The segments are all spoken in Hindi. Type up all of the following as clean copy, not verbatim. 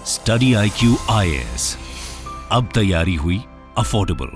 स्टडी IQ IAS, अब तैयारी हुई अफोर्डेबल।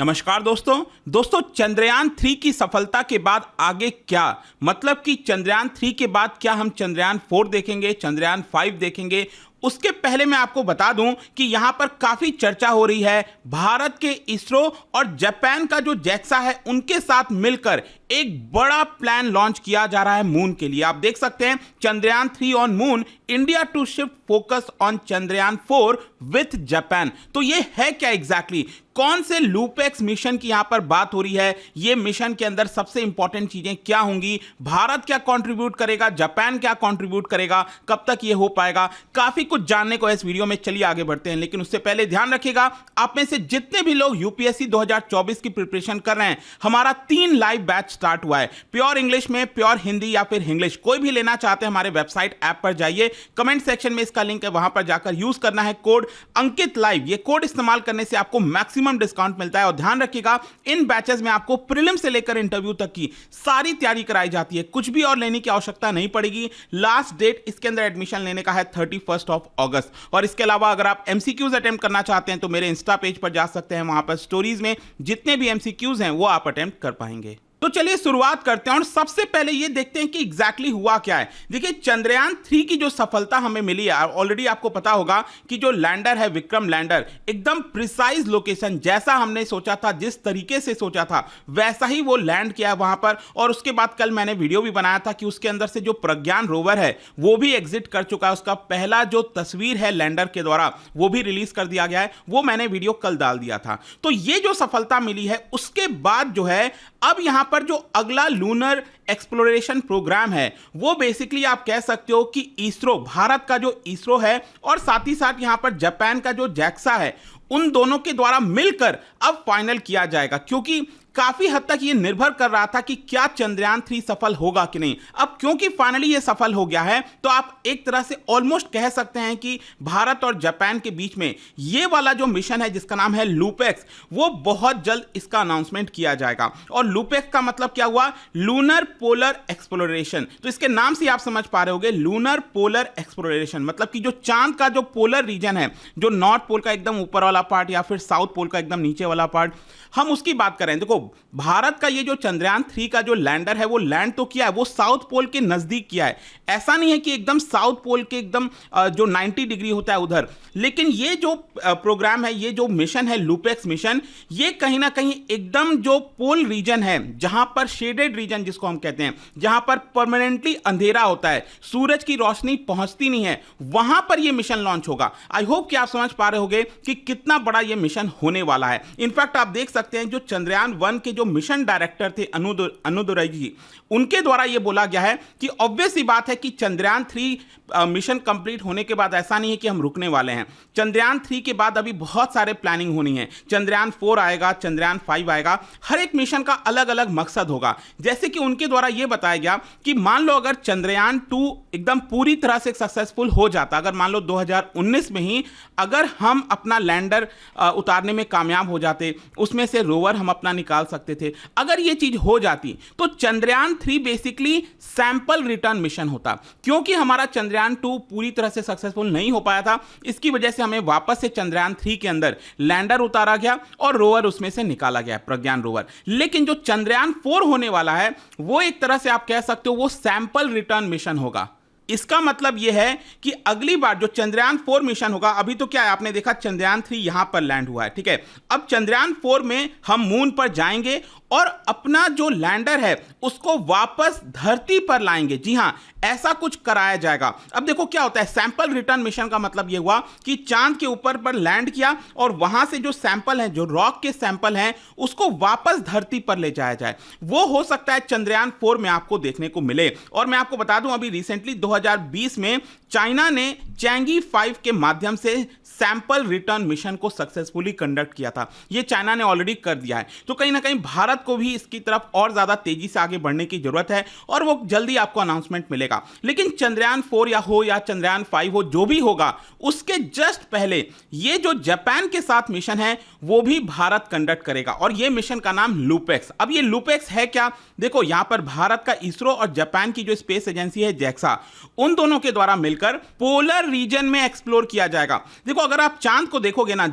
नमस्कार दोस्तों चंद्रयान 3 की सफलता के बाद आगे क्या, मतलब कि चंद्रयान 3 के बाद क्या हम चंद्रयान 4 देखेंगे, चंद्रयान 5 देखेंगे? उसके पहले मैं आपको बता दूं कि यहां पर काफी चर्चा हो रही है भारत के इसरो और जापान का जो जैक्सा है उनके साथ मिलकर एक बड़ा प्लान लॉन्च किया जा रहा है मून के लिए। आप देख सकते हैं Chandrayaan 3 on moon, India to shift focus on Chandrayaan 4 with Japan. तो ये है क्या एग्जैक्टली कौन से लूपेक्स मिशन की यहां पर बात हो रही है? ये मिशन के अंदर सबसे इंपॉर्टेंट चीजें क्या होंगी? भारत क्या कंट्रीब्यूट करेगा, जापान क्या कंट्रीब्यूट करेगा, कब तक ये हो पाएगा? काफी कुछ जानने को इस वीडियो में, चलिए आगे बढ़ते हैं। लेकिन उससे पहले ध्यान रखिएगा, आप में से जितने भी लोग यूपीएससी 2024 की प्रिपरेशन कर रहे हैं, हमारा 3 लाइव बैच स्टार्ट हुआ है। प्योर इंग्लिश में, प्योर हिंदी या फिर इंग्लिश, कोई भी लेना चाहते हैं हमारे वेबसाइट ऐप पर जाइए, कमेंट सेक्शन में इसका लिंक है, वहां पर जाकर यूज करना है कोड अंकित लाइव। ये कोड इस्तेमाल करने से आपको मैक्सिमम डिस्काउंट मिलता है। और ध्यान रखिएगा, इन बैचेस में आपको प्रीलिम से लेकर इंटरव्यू तक की सारी तैयारी कराई जाती है, कुछ भी और लेने की आवश्यकता नहीं पड़ेगी। लास्ट डेट इसके अंदर एडमिशन लेने का है 31 अगस्त। और इसके अलावा अगर आप एमसीक्यूज अटेम्प्ट करना चाहते हैं तो मेरे इंस्टा पेज पर जा सकते हैं, वहां पर स्टोरीज में जितने भी एमसीक्यूज हैं वो आप अटेम्प्ट कर पाएंगे। तो चलिए शुरुआत करते हैं और सबसे पहले ये देखते हैं कि एग्जैक्टली हुआ क्या है। देखिए चंद्रयान 3 की जो सफलता हमें मिली है, ऑलरेडी आपको पता होगा कि जो लैंडर है, विक्रम लैंडर, एकदम प्रिसाइज लोकेशन, जैसा हमने सोचा था, जिस तरीके से सोचा था वैसा ही वो लैंड किया वहां पर। और उसके बाद कल मैंने वीडियो भी बनाया था कि उसके अंदर से जो प्रज्ञान रोवर है वो भी एग्जिट कर चुका है। उसका पहला जो तस्वीर है लैंडर के द्वारा वो भी रिलीज कर दिया गया है, वो मैंने वीडियो कल डाल दिया था। तो ये जो सफलता मिली है उसके बाद जो है अब यहां पर जो अगला लूनर एक्सप्लोरेशन प्रोग्राम है वो बेसिकली आप कह सकते हो कि इसरो, भारत का जो इसरो है और साथ ही साथ यहां पर जापान का जो जैक्सा है, उन दोनों के द्वारा मिलकर अब फाइनल किया जाएगा। क्योंकि काफी हद तक ये निर्भर कर रहा था कि क्या चंद्रयान 3 सफल होगा कि नहीं। अब क्योंकि फाइनली ये सफल हो गया है तो आप एक तरह से ऑलमोस्ट कह सकते हैं कि भारत और जापान के बीच में ये वाला जो मिशन है जिसका नाम है लूपेक्स, वो बहुत जल्द इसका अनाउंसमेंट किया जाएगा। और लूपेक्स का मतलब क्या हुआ? Lunar polar exploration. तो इसके नाम से आप समझ पा रहे होंगे, लूनर पोलर एक्सप्लोरेशन मतलब कि जो चांद का जो पोलर रीजन है, जो नॉर्थ पोल का एकदम ऊपर वाला पार्ट या फिर साउथ पोल का एकदम नीचे वाला पार्ट, हम उसकी बात करें। देखो भारत का ये जो चंद्रयान 3 का जो लैंडर है वो लैंड तो किया है, वो साउथ पोल के नजदीक किया है। ऐसा नहीं है कि एकदम साउथ पोल के एकदम जो 90 डिग्री होता है उधर, लेकिन ये जो प्रोग्राम है, ये जो मिशन है लूपेक्स मिशन, ये कहीं ना कहीं एकदम जो पोल रीजन है, जहां पर शेडेड रीजन जिसको हम कहते हैं, जहां पर परमानेंटली अंधेरा होता है, सूरज की रोशनी पहुंचती नहीं है, वहां पर ये मिशन लॉन्च होगा। आई होप कि आप समझ पा रहे होंगे कि कितना बड़ा ये मिशन होने वाला है। इनफैक्ट आप देख सकते हैं जो चंद्रयान 1 के जो मिशन डायरेक्टर थे अनुदुरई जी, उनके द्वारा यह बोला गया है कि ऑब्वियस सी बात है कि चंद्रयान 3 मिशन कंप्लीट होने के बाद ऐसा नहीं है कि हम रुकने वाले हैं। चंद्रयान 3 के बाद अभी बहुत सारे प्लानिंग होनी है। चंद्रयान 4 आएगा, चंद्रयान 5 आएगा, हर एक मिशन का अलग अलग मकसद होगा। जैसे कि उनके द्वारा यह बताया गया कि मान लो अगर चंद्रयान 2 एकदम पूरी तरह से सक्सेसफुल हो जाता, अगर मान लो 2019 में ही अगर हम अपना लैंडर उतारने में कामयाब हो जाते, उसमें से रोवर हम अपना निकाल सकते थे, अगर यह चीज हो जाती तो Chandrayaan 3 basically sample return mission होता। क्योंकि हमारा चंद्रयान 2 पूरी तरह से सक्सेसफुल नहीं हो पाया था, इसकी वजह से हमें वापस से चंद्रयान 3 के अंदर लैंडर उतारा गया और रोवर उसमें से निकाला गया, प्रज्ञान रोवर। लेकिन जो चंद्रयान 4 होने वाला है वो एक तरह से आप कह सकते हो वो सैंपल रिटर्न मिशन होगा। इसका मतलब यह है कि अगली बार जो चंद्रयान 4 मिशन होगा, अभी तो क्या है, आपने देखा चंद्रयान 3 यहां पर लैंड हुआ है, ठीक है। अब चंद्रयान 4 में हम मून पर जाएंगे और अपना जो लैंडर है उसको वापस धरती पर लाएंगे। जी हां, ऐसा कुछ कराया जाएगा। अब देखो क्या होता है, सैंपल रिटर्न मिशन का मतलब यह हुआ कि चांद के ऊपर पर लैंड किया और वहां से जो सैंपल हैं, जो रॉक के सैंपल हैं, उसको वापस धरती पर ले जाया जाए। वो हो सकता है चंद्रयान 4 में आपको देखने को मिले। और मैं आपको बता दूं, अभी रिसेंटली 2020 में चाइना ने चैंगी 5 के माध्यम से सैंपल रिटर्न मिशन को सक्सेसफुली कंडक्ट किया था। यह चाइना ने ऑलरेडी कर दिया है। तो कहीं ना कहीं भारत को भी इसकी तरफ और ज्यादा तेजी से आगे बढ़ने की जरूरत है और वो जल्दी आपको अनाउंसमेंट मिलेगा। लेकिन चंद्रयान 4 या हो या चंद्रयान 5 हो, जो भी होगा, उसके जस्ट पहले ये जो जापान के साथ मिशन है वो भी भारत कंडक्ट करेगा और ये मिशन का नाम लूपेक्स। अब ये लूपेक्स है क्या? देखो, यहां पर भारत का इसरो और जापान की जो स्पेस एजेंसी है जैक्सा, उन दोनों के द्वारा मिलकर मिलकर पोलर रीजन में एक्सप्लोर किया जाएगा। देखो अगर आप चांद को देखोगे ना,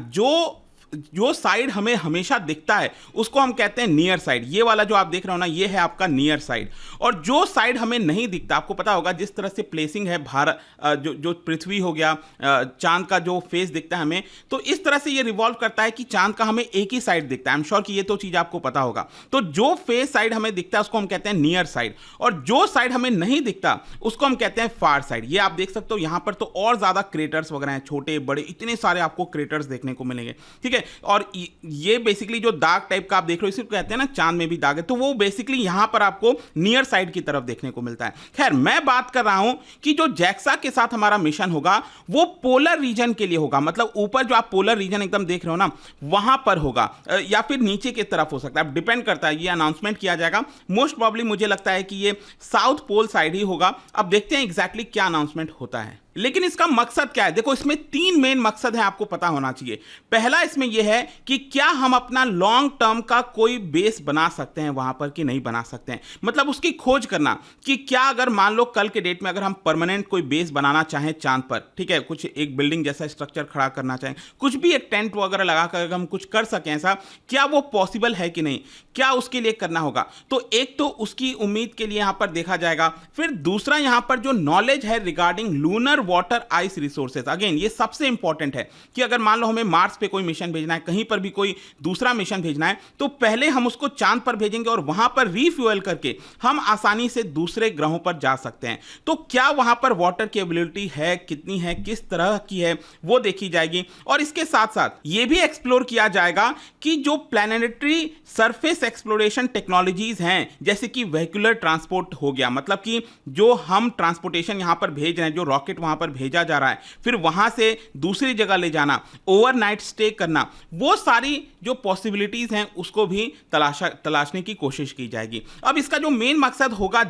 जो साइड हमें हमेशा दिखता है उसको हम कहते हैं नियर साइड। ये वाला जो आप देख रहे हो ना, ये है आपका नियर साइड। और जो साइड हमें नहीं दिखता, आपको पता होगा जिस तरह से प्लेसिंग है भारत, जो पृथ्वी हो गया, चांद का जो फेस दिखता है हमें, तो इस तरह से ये रिवॉल्व करता है कि चांद का हमें एक ही साइड दिखता है। आई एम श्योर कि ये तो चीज आपको पता होगा। तो जो फेस साइड हमें दिखता है उसको हम कहते हैं नियर साइड, और जो साइड हमें नहीं दिखता उसको हम कहते हैं फार साइड। ये आप देख सकते हो यहां पर तो और ज्यादा क्रेटर्स वगैरह हैं, छोटे बड़े इतने सारे आपको क्रेटर्स देखने को मिलेंगे, ठीक है। और ये बेसिकली जो दाग टाइप का आप देख रहे हो, इसे कहते हैं ना चांद में भी दाग है, तो वो बेसिकली यहां पर आपको नियर साइड की तरफ देखने को मिलता है। खैर मैं बात कर रहा हूं कि जो जैक्सा के साथ हमारा मिशन होगा वो पोलर रीजन के लिए होगा। मतलब ऊपर जो आप पोलर रीजन एकदम देख रहे हो ना, वहां पर होगा, या फिर नीचे की तरफ हो सकता है, डिपेंड करता है। ये अनाउंसमेंट किया जाएगा, मोस्ट प्रॉब्ली मुझे लगता है कि ये साउथ पोल साइड ही होगा। अब देखते हैं एग्जैक्टली क्या अनाउंसमेंट होता है। लेकिन इसका मकसद क्या है? देखो इसमें 3 मेन मकसद है, आपको पता होना चाहिए। पहला इसमें यह है कि क्या हम अपना लॉन्ग टर्म का कोई बेस बना सकते हैं वहां पर कि नहीं बना सकते हैं, मतलब उसकी खोज करना कि क्या अगर मान लो कल के डेट में अगर हम परमानेंट कोई बेस बनाना चाहें चांद पर, ठीक है, कुछ एक बिल्डिंग जैसा स्ट्रक्चर खड़ा करना चाहें, कुछ भी एक टेंट वगैरह लगाकर अगर हम कुछ कर सकें ऐसा, क्या वो पॉसिबल है कि नहीं, क्या उसके लिए करना होगा। तो एक तो उसकी उम्मीद के लिए यहां पर देखा जाएगा। फिर दूसरा यहां पर जो नॉलेज है regarding lunar water ice resources, again ये सबसे इंपॉर्टेंट है कि अगर मान लो हमें मार्स पे कोई मिशन भेजना है, कहीं पर भी कोई दूसरा मिशन भेजना है, तो पहले हम उसको चांद पर भेजेंगे और वहां पर रीफ्यूएल करके हम आसानी से दूसरे ग्रहों पर जा सकते हैं। तो क्या वहां पर वाटर की एबिलिटी है, कितनी है, किस तरह की है, वो देखी जाएगी। और इसके साथ साथ ये भी एक्सप्लोर किया जाएगा कि जो प्लैनेटरी सरफेस एक्सप्लोरेशन टेक्नोलॉजीज हैं, जैसे कि वेहिकुलर ट्रांसपोर्ट हो गया, मतलब कि जो हम ट्रांसपोर्टेशन यहां पर भेज रहे हैं, जो रॉकेट वहां पर भेजा जा रहा है, फिर वहां से दूसरी जगह ले जाना, ओवरनाइट स्टे करना, वो सारी जो पॉसिबिलिटीज हैं उसको भी तलाशने की कोशिश की जाएगी। अब इसका जो मेन मकसद होगा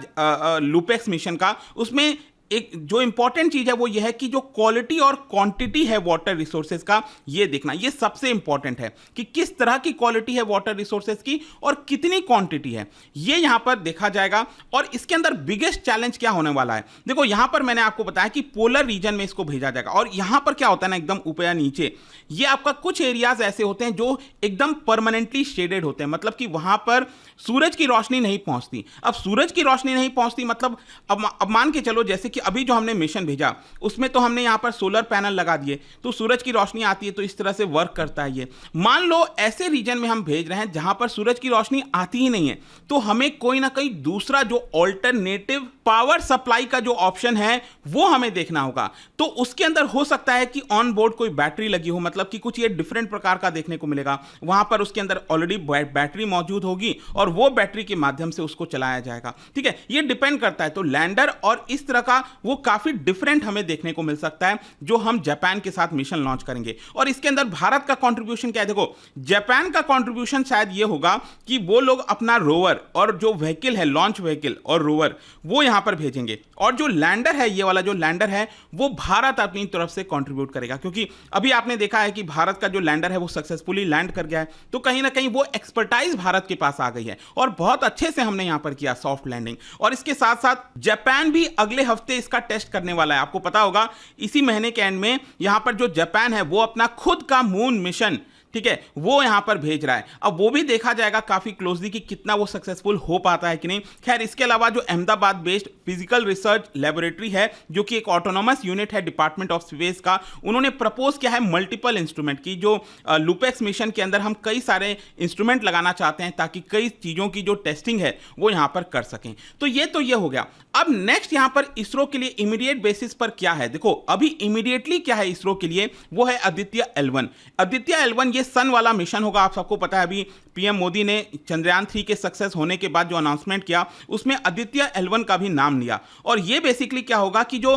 लुपेक्स मिशन का, उसमें एक जो इंपॉर्टेंट चीज है वो ये है कि जो क्वालिटी और क्वांटिटी है वाटर रिसोर्सेज का, ये देखना, ये सबसे इंपॉर्टेंट है कि किस तरह की क्वालिटी है वाटर रिसोर्सेज की और कितनी क्वांटिटी है, ये यहां पर देखा जाएगा। और इसके अंदर बिगेस्ट चैलेंज क्या होने वाला है, देखो यहां पर मैंने आपको बताया कि पोलर रीजन में इसको भेजा जाएगा। और यहां पर क्या होता है ना, एकदम ऊपर या नीचे, ये आपका कुछ एरियाज ऐसे होते हैं जो एकदम परमानेंटली शेडेड होते हैं, मतलब कि वहां पर सूरज की रोशनी नहीं पहुंचती। अब सूरज की रोशनी नहीं पहुंचती मतलब अब मान के चलो जैसे कि अभी जो हमने मिशन भेजा उसमें तो हमने यहां पर सोलर पैनल लगा दिए, तो सूरज की रोशनी आती है, तो इस तरह से वर्क करता है ये। मान लो ऐसे रीजन में हम भेज रहे हैं जहां पर सूरज की रोशनी आती ही नहीं है, तो हमें कोई ना कोई दूसरा जो ऑल्टरनेटिव पावर सप्लाई का जो ऑप्शन है वो हमें देखना होगा। तो उसके अंदर हो सकता है कि ऑन बोर्ड कोई बैटरी लगी हो, मतलब कि कुछ ये डिफरेंट प्रकार का देखने को मिलेगा। वहां पर उसके अंदर ऑलरेडी बैटरी मौजूद होगी और वो बैटरी के माध्यम से उसको चलाया जाएगा, ठीक है। ये डिपेंड करता है। तो लैंडर और इस तरह का वो काफी डिफरेंट हमें देखने को मिल सकता है जो हम जापान के साथ मिशन लॉन्च करेंगे। और इसके अंदर भारत का कंट्रीब्यूशन क्या है, देखो जापान का कंट्रीब्यूशन शायद ये होगा कि वो लोग अपना रोवर और जो व्हीकल है, लॉन्च व्हीकल और रोवर, वो यहां पर भेजेंगे। और जो लैंडर है, ये वाला जो लैंडर है, वो भारत अपनी तरफ से कंट्रीब्यूट करेगा, क्योंकि अभी आपने देखा है कि भारत का जो लैंडर है वो सक्सेसफुली लैंड कर गया है, तो कहीं ना कहीं वो एक्सपर्टाइज भारत के पास आ गई है और बहुत अच्छे से हमने यहां पर किया सॉफ्ट लैंडिंग। और इसके साथ साथ जापान भी अगले हफ्ते इसका टेस्ट करने वाला है। आपको पता होगा इसी महीने के एंड में यहां पर जो जापान है वो अपना खुद का मून मिशन, ठीक है, वो यहां पर भेज रहा है। अब वो भी देखा जाएगा काफी क्लोजली कि कितना वो सक्सेसफुल हो पाता है कि नहीं। खैर इसके अलावा जो Ahmedabad based physical research laboratory है, जो कि एक ऑटोनोमस यूनिट है डिपार्टमेंट ऑफ स्पेस का, उन्होंने प्रपोज किया है मल्टीपल इंस्ट्रूमेंट की। जो लुपेक्स मिशन के अंदर हम कई सारे इंस्ट्रूमेंट लगाना चाहते हैं ताकि कई चीजों की जो टेस्टिंग है वो यहां पर कर सकें। तो ये हो गया। अब नेक्स्ट यहां पर इसरो के लिए इमीडिएट बेसिस पर क्या है, देखो अभी इमीडिएटली क्या है इसरो के लिए, वो है आदित्य L1। आदित्य L1 ये सन वाला मिशन होगा। आप सबको पता है अभी पीएम मोदी ने चंद्रयान 3 के सक्सेस होने के बाद जो अनाउंसमेंट किया उसमें आदित्य L1 का भी नाम लिया। और ये बेसिकली क्या होगा कि जो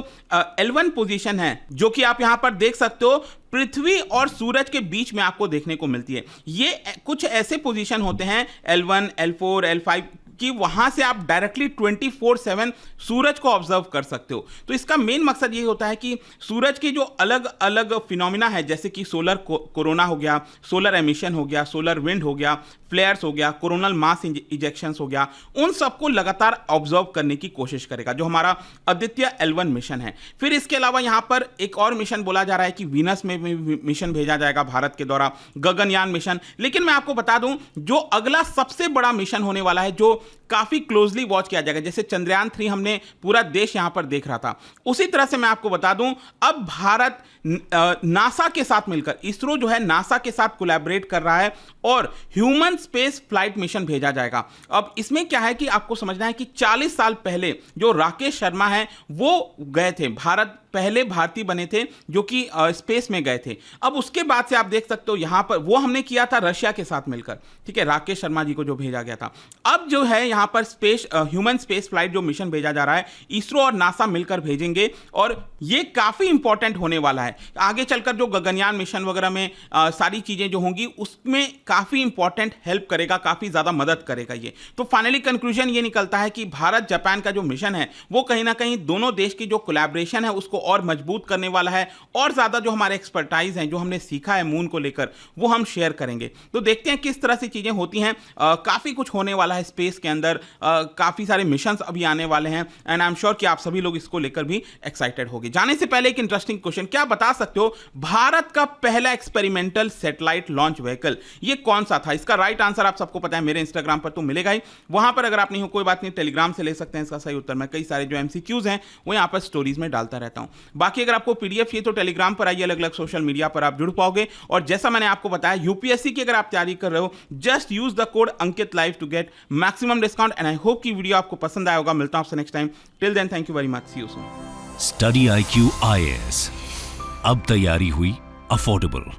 L1 पोजीशन है, जो कि आप यहां पर देख सकते हो पृथ्वी और सूरज के बीच में आपको देखने को मिलती है। ये कुछ ऐसे पोजीशन होते हैं L1, L4, L5 कि वहां से आप डायरेक्टली 24/7 सूरज को ऑब्जर्व कर सकते हो। तो इसका मेन मकसद ये होता है कि सूरज के जो अलग अलग फिनोमिना है, जैसे कि सोलर कोरोना हो गया, सोलर एमिशन हो गया, सोलर विंड हो गया, फ्लेयर्स हो गया, कोरोनल मास इजेक्शंस हो गया, उन सबको लगातार ऑब्जर्व करने की कोशिश करेगा, जो हमारा आदित्य L1 मिशन है। फिर इसके अलावा यहां पर एक और मिशन बोला जा रहा है कि वीनस में मिशन भेजा जाएगा भारत के द्वारा, गगनयान मिशन। लेकिन मैं आपको बता दूं, जो अगला सबसे बड़ा मिशन होने वाला है, जो काफी क्लोजली वॉच किया जाएगा, जैसे चंद्रयान 3 हमने पूरा देश यहां पर देख रहा था, उसी तरह से मैं आपको बता दूं, अब भारत नासा के साथ मिलकर, इसरो जो है नासा के साथ कोलैबोरेट कर रहा है और ह्यूमन स्पेस फ्लाइट मिशन भेजा जाएगा। अब इसमें क्या है कि आपको समझना है कि 40 साल पहले जो राकेश शर्मा है वो गए थे, भारत पहले भारतीय बने थे जो कि स्पेस में गए थे। अब उसके बाद से आप देख सकते हो यहां पर वो हमने किया था रशिया के साथ मिलकर, ठीक है, राकेश शर्मा जी को जो भेजा गया था। अब जो है यहां पर स्पेस ह्यूमन स्पेस फ्लाइट जो मिशन भेजा जा रहा है, इसरो और नासा मिलकर भेजेंगे और ये काफी इंपॉर्टेंट होने वाला है। आगे चलकर जो गगनयान मिशन वगैरह में सारी चीजें जो होंगी उसमें काफी इंपॉर्टेंट हेल्प करेगा, काफी ज्यादा मदद करेगा ये। तो फाइनली कंक्लूजन ये निकलता है कि भारत जापान का जो मिशन है वो कहीं ना कहीं दोनों देश की जो कोलैबोरेशन है उसको और मजबूत करने वाला है, और ज्यादा जो हमारे एक्सपर्टाइज हैं, जो हमने सीखा है मून को लेकर, वो हम शेयर करेंगे। तो देखते हैं किस तरह से चीजें होती हैं। काफी कुछ होने वाला है स्पेस के अंदर, काफी सारे मिशंस अभी आने वाले हैं एंड आई एम श्योर कि आप सभी लोग इसको लेकर भी एक्साइटेड होंगे। जाने से पहले एक इंटरेस्टिंग क्वेश्चन, क्या बता सकते हो भारत का पहला एक्सपेरिमेंटल सैटेलाइट लॉन्च व्हीकल ये कौन सा था? इसका राइट आंसर आप सबको पता है, मेरे इंस्टाग्राम पर तो मिलेगा ही, वहां पर अगर आप नहीं हो कोई बात नहीं, टेलीग्राम से ले सकते हैं इसका सही उत्तर। मैं कई सारे जो एमसीक्यूज हैं वो यहां पर स्टोरीज में डालता रहता हूं। बाकी अगर आपको पीडीएफ चाहिए तो टेलीग्राम पर आइए, अलग अलग सोशल मीडिया पर आप जुड़ पाओगे। और जैसा मैंने आपको बताया, यूपीएससी की अगर आप तैयारी कर रहे हो, just use the code Ankit live to get maximum discount and I hope कि वीडियो आपको पसंद आया होगा। मिलता हूं आपसे next time, till then thank you very much, see you soon. Study IQ IAS, अब तैयारी हुई अफोर्डेबल।